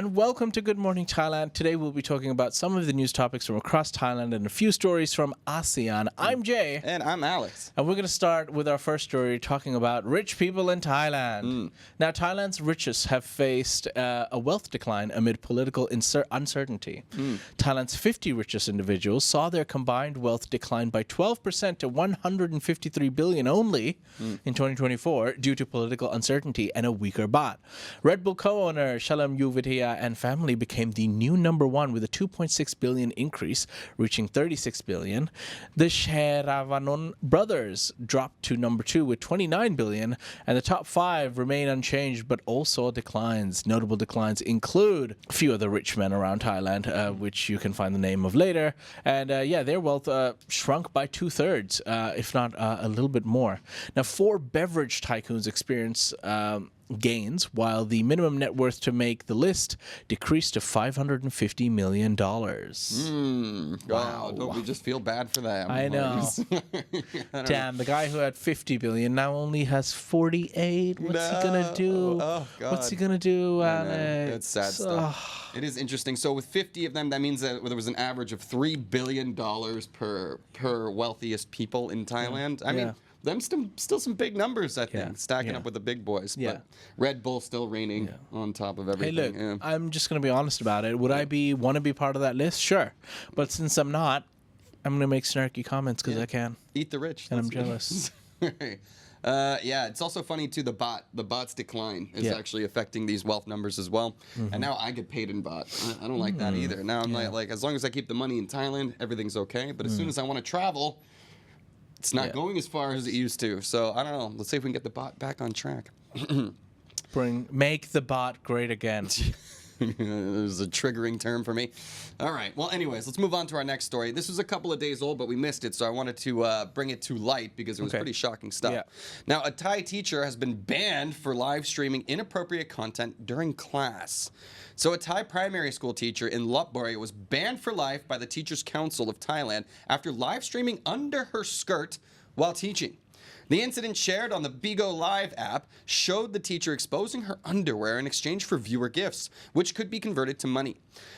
and welcome to Good Morning Thailand. Today we'll be talking about some of the news topics from across Thailand and a few stories from ASEAN. I'm Jay. And I'm Alex. And we're going to start with our first story talking about rich people in Thailand. Now, Thailand's richest have faced a wealth decline amid political uncertainty. Thailand's 50 richest individuals saw their combined wealth decline by 12% to 153 billion only in 2024 due to political uncertainty and a weaker baht. Red Bull co-owner Shalam Yuvitia and family became the new number one with a 2.6 billion increase, reaching 36 billion. The Sheravanon brothers dropped to number two with 29 billion, and the top five remain unchanged but also declines. Notable declines include a few other rich men around Thailand, which you can find the name of later. And their wealth shrunk by 2/3, if not a little bit more. Now, 4 beverage tycoons experience gains, while the minimum net worth to make the list decreased to $550 million. Wow. Don't we just feel bad for them? I know. Damn, the guy who had 50 billion now only has 48. What's he gonna do? Oh, God. What's he gonna do, Alex? It's sad stuff. It is interesting. So with 50 of them, that means that there was an average of $3 billion per wealthiest people in Thailand. I mean, them still some big numbers, I think, stacking up with the big boys. But Red Bull still reigning on top of everything. Hey, look, I'm just going to be honest about it. Would I want to be part of that list? Sure. But since I'm not, I'm going to make snarky comments because I can. Eat the rich. And I'm jealous. It's also funny too. The baht's decline is actually affecting these wealth numbers as well. And now I get paid in baht. I don't like that either. Now I'm like, as long as I keep the money in Thailand, everything's okay. But as soon as I want to travel, it's not going as far as it used to. So I don't know. Let's see if we can get the baht back on track. Make the baht great again. It was a triggering term for me. All right. Well, anyways, let's move on to our next story. This was a couple of days old, but we missed it, so I wanted to bring it to light because it was pretty shocking stuff. Yeah. Now, a Thai teacher has been banned for live streaming inappropriate content during class. So a Thai primary school teacher in Lopburi was banned for life by the Teachers Council of Thailand after live streaming under her skirt while teaching. The incident shared on the Bigo Live app showed the teacher exposing her underwear in exchange for viewer gifts, which could be converted to money.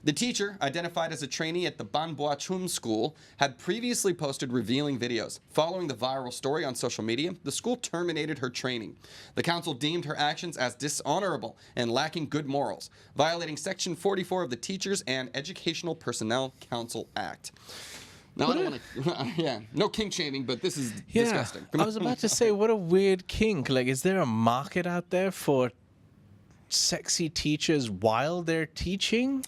The teacher, identified as a trainee at the Ban Bua Chum school, had previously posted revealing videos. Following the viral story on social media, the school terminated her training. The council deemed her actions as dishonorable and lacking good morals, violating Section 44 of the Teachers and Educational Personnel Council Act. No, I don't want to. No kink shaming, but this is disgusting. I was about to say, what a weird kink. Like, is there a market out there for sexy teachers while they're teaching?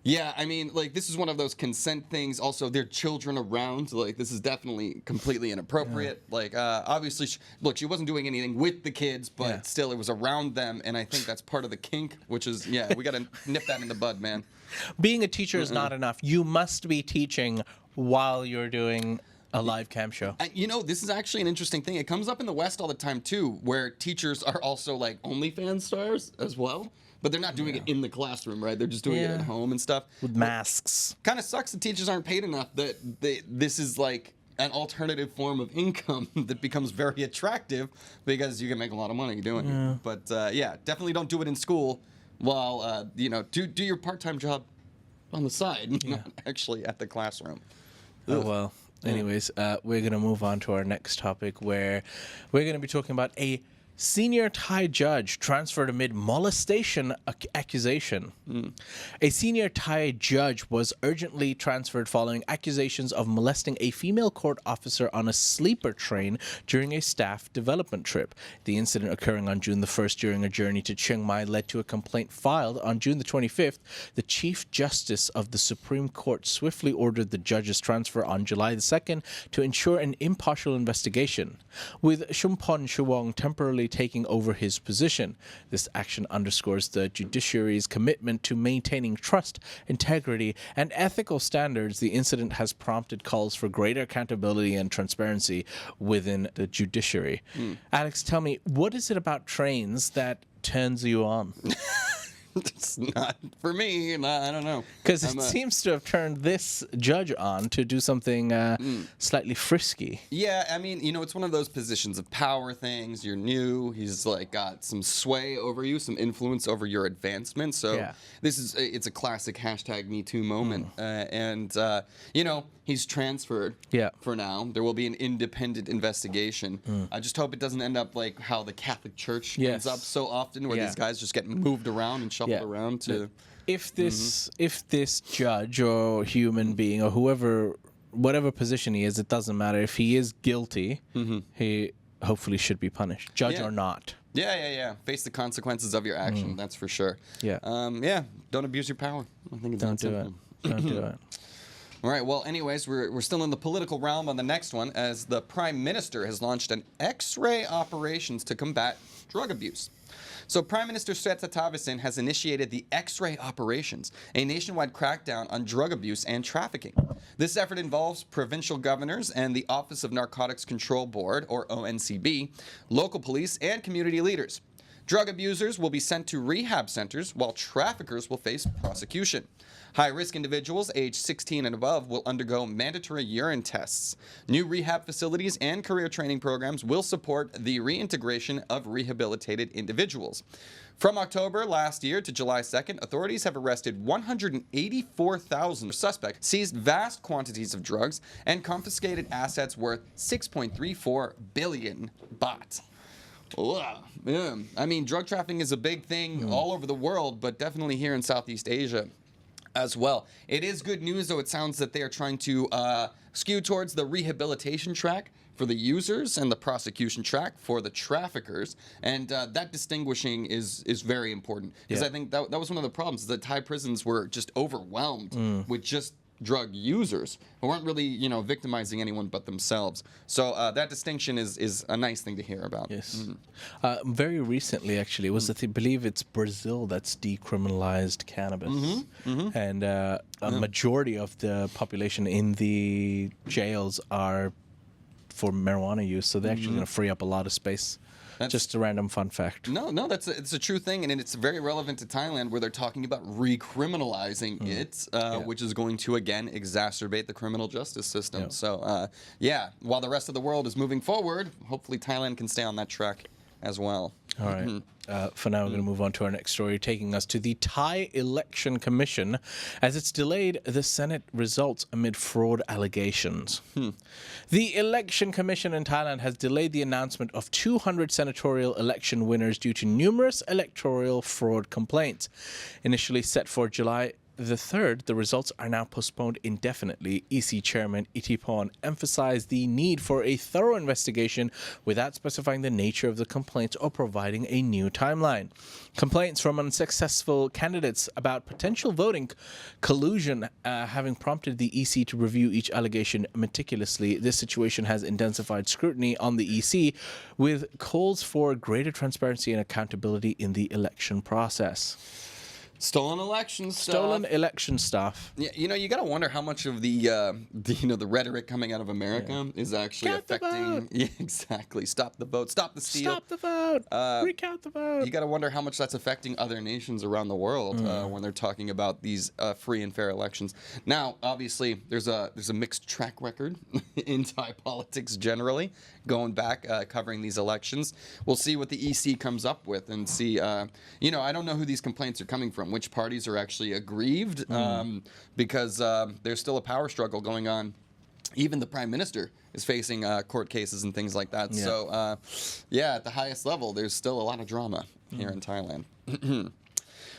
Yeah, I mean, like, this is one of those consent things. Also, there are children around. Like, this is definitely completely inappropriate. Like, obviously, look, she wasn't doing anything with the kids, but still, it was around them. And I think that's part of the kink, which is, we got to nip that in the bud, man. Being a teacher is not enough. You must be teaching while you're doing a live cam show. This is actually an interesting thing. It comes up in the West all the time, too, where teachers are also, like, OnlyFans stars as well. But they're not doing it in the classroom, right? They're just doing it at home and stuff. With masks. Kind of sucks that teachers aren't paid enough that this is like an alternative form of income that becomes very attractive because you can make a lot of money doing it. But definitely don't do it in school while, do your part-time job on the side, not actually at the classroom. Oh, well. Anyways, we're going to move on to our next topic where we're going to be talking about a senior Thai judge transferred amid molestation accusation. A senior Thai judge was urgently transferred following accusations of molesting a female court officer on a sleeper train during a staff development trip. The incident occurring on June the 1st during a journey to Chiang Mai led to a complaint filed on June the 25th. The Chief Justice of the Supreme Court swiftly ordered the judge's transfer on July the 2nd to ensure an impartial investigation, with Shumpon Shuwong temporarily taking over his position. This action underscores the judiciary's commitment to maintaining trust, integrity, and ethical standards. The incident has prompted calls for greater accountability and transparency within the judiciary. Alex, tell me, what is it about trains that turns you on? It's not for me. I don't know. Because it seems to have turned this judge on to do something slightly frisky. Yeah, I mean, it's one of those positions of power things. You're new. He's like got some sway over you, some influence over your advancement. So it's a classic #MeToo moment. And he's transferred for now. There will be an independent investigation. I just hope it doesn't end up like how the Catholic Church ends up so often, where these guys just get moved around and shuffled around to... If this judge or human being or whatever position he is, it doesn't matter. If he is guilty, he hopefully should be punished, judge or not. Yeah. Face the consequences of your action. That's for sure. Yeah. Don't abuse your power. I think it's Don't do it. Don't do it. All right, well, anyways, we're still in the political realm on the next one, as the Prime Minister has launched an X-ray operations to combat drug abuse. So Prime Minister Srettha has initiated the X-ray operations, a nationwide crackdown on drug abuse and trafficking. This effort involves provincial governors and the Office of Narcotics Control Board, or ONCB, local police, and community leaders. Drug abusers will be sent to rehab centers, while traffickers will face prosecution. High-risk individuals aged 16 and above will undergo mandatory urine tests. New rehab facilities and career training programs will support the reintegration of rehabilitated individuals. From October last year to July 2nd, authorities have arrested 184,000 suspects, seized vast quantities of drugs, and confiscated assets worth 6.34 billion baht. Yeah. I mean, drug trafficking is a big thing all over the world, but definitely here in Southeast Asia as well. It is good news, though. It sounds that they are trying to skew towards the rehabilitation track for the users and the prosecution track for the traffickers, and that distinguishing is very important, because I think that was one of the problems, is that Thai prisons were just overwhelmed with just drug users who weren't really, victimizing anyone but themselves. So that distinction is a nice thing to hear about. Yes. Very recently, actually, it was I believe it's Brazil that's decriminalized cannabis, and a majority of the population in the jails are for marijuana use. So they're actually going to free up a lot of space. That's just a random fun fact. No, it's a true thing, and it's very relevant to Thailand, where they're talking about recriminalizing it, which is going to, again, exacerbate the criminal justice system. So, while the rest of the world is moving forward, hopefully Thailand can stay on that track as well. All right. For now, we're going to move on to our next story, taking us to the Thai Election Commission, as it's delayed the Senate results amid fraud allegations. The Election Commission in Thailand has delayed the announcement of 200 senatorial election winners due to numerous electoral fraud complaints. Initially set for July the 3rd, the results are now postponed indefinitely. EC Chairman Ittipon emphasized the need for a thorough investigation without specifying the nature of the complaints or providing a new timeline. Complaints from unsuccessful candidates about potential voting collusion having prompted the EC to review each allegation meticulously. This situation has intensified scrutiny on the EC, with calls for greater transparency and accountability in the election process. Stolen election stuff. Stolen election stuff. Yeah, you gotta wonder how much of the rhetoric coming out of America is actually affecting. Yeah, exactly. Stop the vote. Stop the steal. Stop the vote. Recount the vote. You gotta wonder how much that's affecting other nations around the world when they're talking about these free and fair elections. Now, obviously, there's a mixed track record in Thai politics generally, going back covering these elections. We'll see what the EC comes up with, and see. I don't know who these complaints are coming from. Which parties are actually aggrieved, because there's still a power struggle going on. Even the Prime Minister is facing court cases and things like that. So, at the highest level, there's still a lot of drama here in Thailand.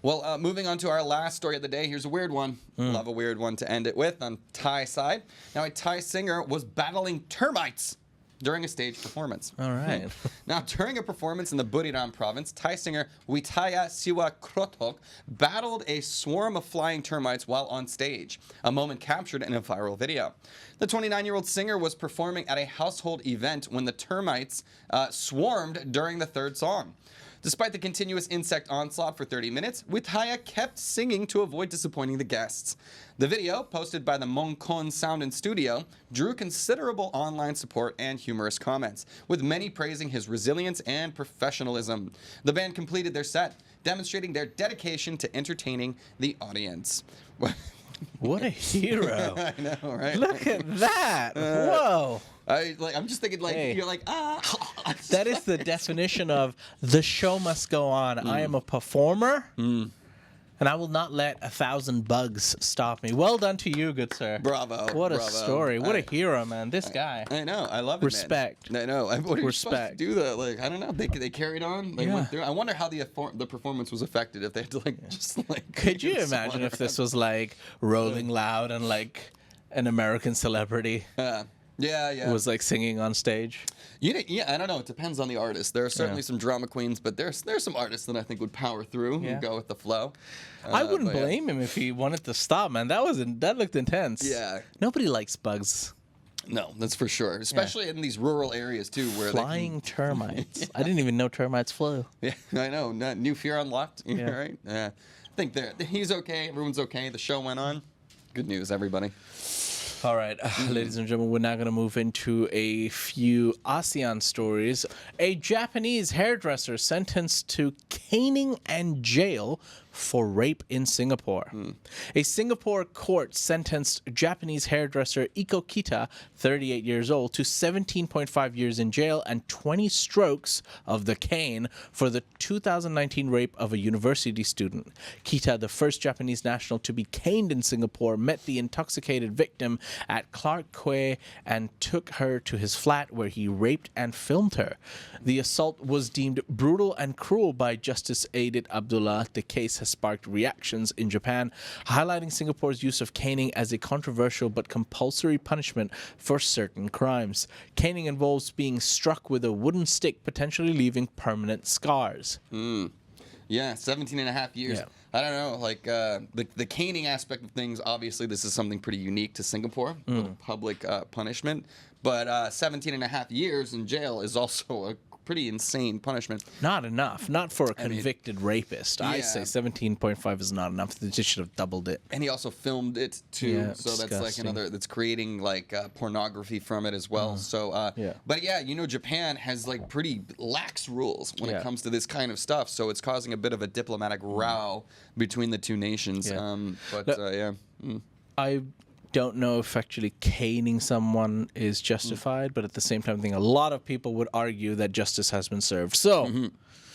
Well, moving on to our last story of the day, here's a weird one. Love a weird one to end it with on Thai side. Now, a Thai singer was battling termites during a stage performance. All right. Now, during a performance in the Buriram province, Thai singer Witaya Siwa Krotok battled a swarm of flying termites while on stage, a moment captured in a viral video. The 29-year-old singer was performing at a household event when the termites swarmed during the third song. Despite the continuous insect onslaught for 30 minutes, Witaya kept singing to avoid disappointing the guests. The video, posted by the Mongkon Sound and Studio, drew considerable online support and humorous comments, with many praising his resilience and professionalism. The band completed their set, demonstrating their dedication to entertaining the audience. What a hero. I know, right? Look at that. Whoa. I'm just thinking, like, Hey. you're like, That is the definition of the show must go on. I am a performer, and I will not let 1,000 bugs stop me. Well done to you, good sir. Bravo. What a bravo. story. What a hero, man. This guy. I know. I love it, Respect. man. I know. What are you supposed to Respect. do that? Like, I don't know. They carried on. They went through. I wonder how the performance was affected if they had to, like, just, like... Could you imagine if this was, like, Rolling Loud and, like, an American celebrity Yeah. was, like, singing on stage? Yeah, I don't know. It depends on the artist. There are certainly some drama queens, but there's some artists that I think would power through and go with the flow. I wouldn't blame him if he wanted to stop, man. That looked intense. Yeah. Nobody likes bugs. No, that's for sure. Especially in these rural areas too, where Flying termites. I didn't even know termites flew. Yeah, I know. New fear unlocked. Yeah. Right? Yeah. I think he's okay. Everyone's okay. The show went on. Good news, everybody. All right, ladies and gentlemen, we're now going to move into a few ASEAN stories. A Japanese hairdresser sentenced to caning and jail for rape in Singapore. A Singapore court sentenced Japanese hairdresser Iko Kita, 38 years old, to 17.5 years in jail and 20 strokes of the cane for the 2019 rape of a university student. Kita, the first Japanese national to be caned in Singapore, met the intoxicated victim at Clark Quay and took her to his flat where he raped and filmed her. The assault was deemed brutal and cruel by Justice Aidit Abdullah. The case has sparked reactions in Japan, highlighting Singapore's use of caning as a controversial but compulsory punishment for certain crimes. Caning involves being struck with a wooden stick, potentially leaving permanent scars. Yeah, 17 and a half years. Yeah. I don't know, like the caning aspect of things, obviously this is something pretty unique to Singapore, with public punishment. But 17 and a half years in jail is also a pretty insane punishment. Not enough. Not for a convicted rapist. I say 17.5 is not enough. They just should have doubled it. And he also filmed it too, Yeah, so that's like disgusting. another. That's creating like pornography from it as well. So, but yeah, you know, Japan has like pretty lax rules when it comes to this kind of stuff. So it's causing a bit of a diplomatic row between the two nations. I don't know if actually caning someone is justified, but at the same time, I think a lot of people would argue that justice has been served. So,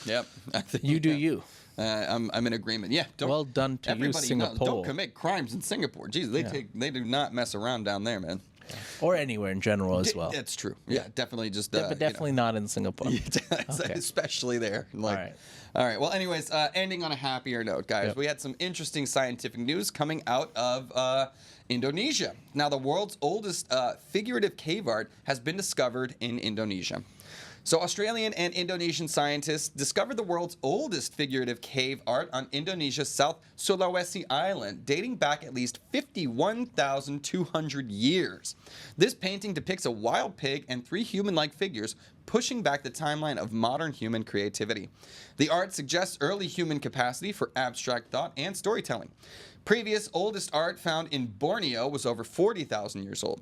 Yep. I think, you do you. I'm in agreement. Yeah. Well done to you, everybody Singapore. don't commit crimes in Singapore. Jeez, they do not mess around down there, man. Or anywhere in general as well. That's true. Yeah, definitely just. But definitely not in Singapore. Okay. Especially there. Like, all right. Well, anyways, ending on a happier note, guys. We had some interesting scientific news coming out of Indonesia. Now, the world's oldest figurative cave art has been discovered in Indonesia. So Australian and Indonesian scientists discovered the world's oldest figurative cave art on Indonesia's South Sulawesi Island, dating back at least 51,200 years. This painting depicts a wild pig and 3 human-like figures, pushing back the timeline of modern human creativity. The art suggests early human capacity for abstract thought and storytelling. Previous oldest art found in Borneo was over 40,000 years old.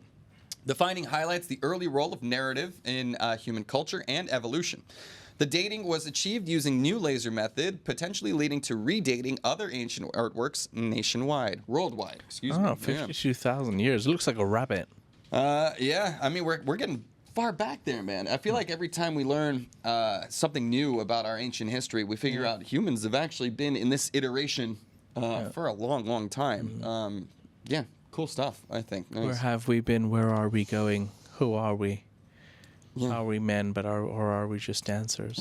The finding highlights the early role of narrative in human culture and evolution. The dating was achieved using new laser method, potentially leading to redating other ancient artworks worldwide. Excuse me. 52,000 years. It looks like a rabbit. Yeah, I mean, we're getting far back there, man. I feel like every time we learn something new about our ancient history, we figure out humans have actually been in this iteration for a long, long time. Cool stuff, I think. Nice. Where have we been? Where are we going? Who are we? Are we men, or are we just dancers?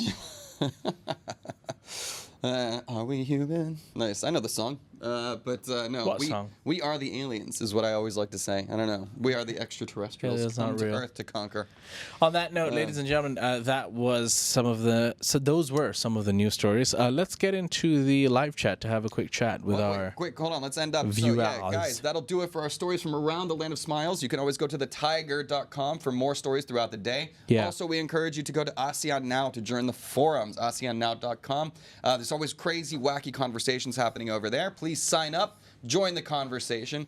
Are we human? Nice. I know the song. No. What song? We are the aliens is what I always like to say. I don't know. We are the extraterrestrials Yeah, that's come not to real. Earth to conquer. On that note, ladies and gentlemen, that was those were some of the news stories. Let's get into the live chat to have a quick chat with our Quick, hold on. Let's end up. viewers. So, guys, that'll do it for our stories from around the land of smiles. You can always go to thetiger.com for more stories throughout the day. Yeah. Also, we encourage you to go to ASEAN Now to join the forums, ASEANnow.com. There's always crazy, wacky conversations happening over there. Please sign up, join the conversation.